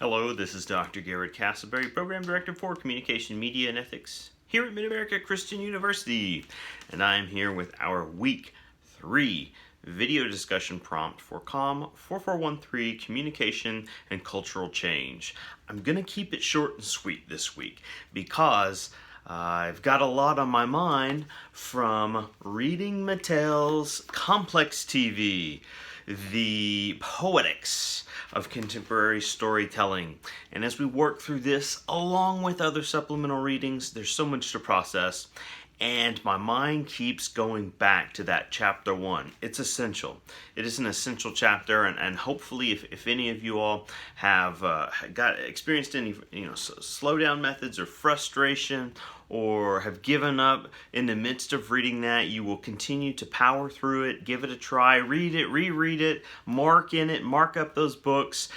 Hello, this is Dr. Garrett Castleberry, Program Director for Communication, Media, and Ethics here at Mid-America Christian University. And I'm here with our Week 3 video discussion prompt for COM 4413, Communication and Cultural Change. I'm going to keep it short and sweet this week because I've got a lot on my mind from reading Mattel's Complex TV, the poetics of contemporary storytelling. And as we work through this, along with other supplemental readings, there's so much to process. And my mind keeps going back to that chapter 1. It's essential. It is an essential chapter, and hopefully, if any of you all have experienced any slowdown methods or frustration, or have given up in the midst of reading that, you will continue to power through it, give it a try, read it, reread it, mark up those books,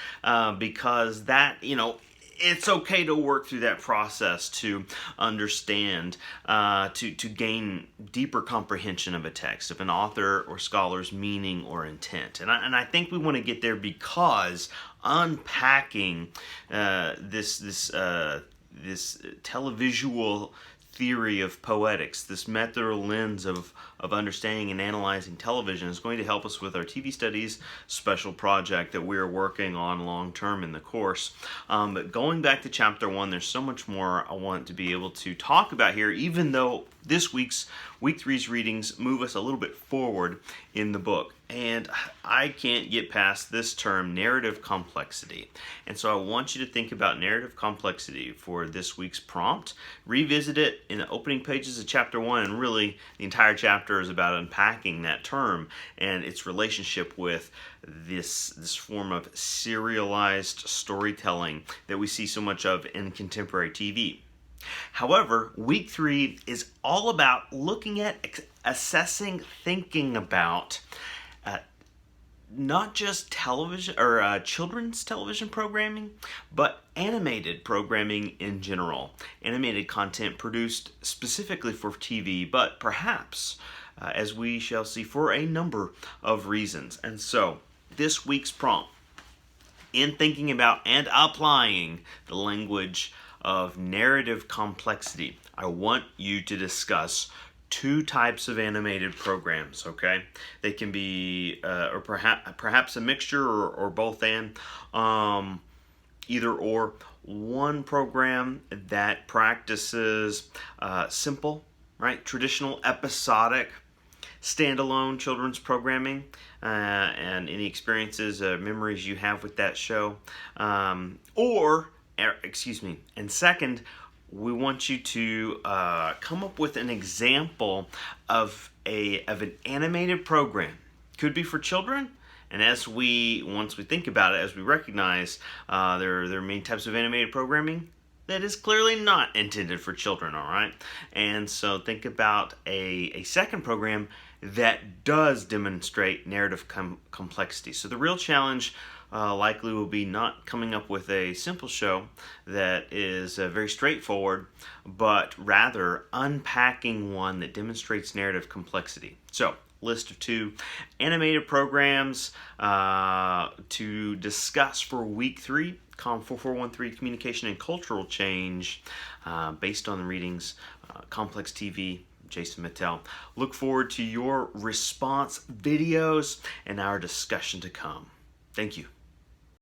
because that, it's okay to work through that process to understand, to gain deeper comprehension of a text, of an author or scholar's meaning or intent. And I think we want to get there because unpacking this televisual theory of poetics, this method or lens of understanding and analyzing television is going to help us with our TV studies special project that we're working on long term in the course. But going back to chapter 1, there's so much more I want to be able to talk about here, even though this week's Week 3's readings move us a little bit forward in the book. And I can't get past this term, narrative complexity. And so I want you to think about narrative complexity for this week's prompt. Revisit it in the opening pages of chapter 1, and really the entire chapter is about unpacking that term and its relationship with this form of serialized storytelling that we see so much of in contemporary TV. However, Week 3 is all about looking at, assessing, thinking about not just television or children's television programming, but animated programming in general. Animated content produced specifically for TV, but perhaps, as we shall see, for a number of reasons. And so, this week's prompt, in thinking about and applying the language of narrative complexity, I want you to discuss 2 types of animated programs, okay? They can be, or perhaps a mixture or both and, either or. One program that practices simple, right, traditional episodic, standalone children's programming, and any experiences, memories you have with that show, and second, we want you to come up with an example of an animated program. Could be for children, and once we think about it, as we recognize there are many types of animated programming that is clearly not intended for children, all right? And so think about a second program that does demonstrate narrative complexity. So the real challenge likely will be not coming up with a simple show that is very straightforward, but rather unpacking one that demonstrates narrative complexity. So, list of 2 animated programs to discuss for Week 3, COM 4413, Communication and Cultural Change, based on the readings, Complex TV, Jason Mattel. Look forward to your response videos and our discussion to come. Thank you.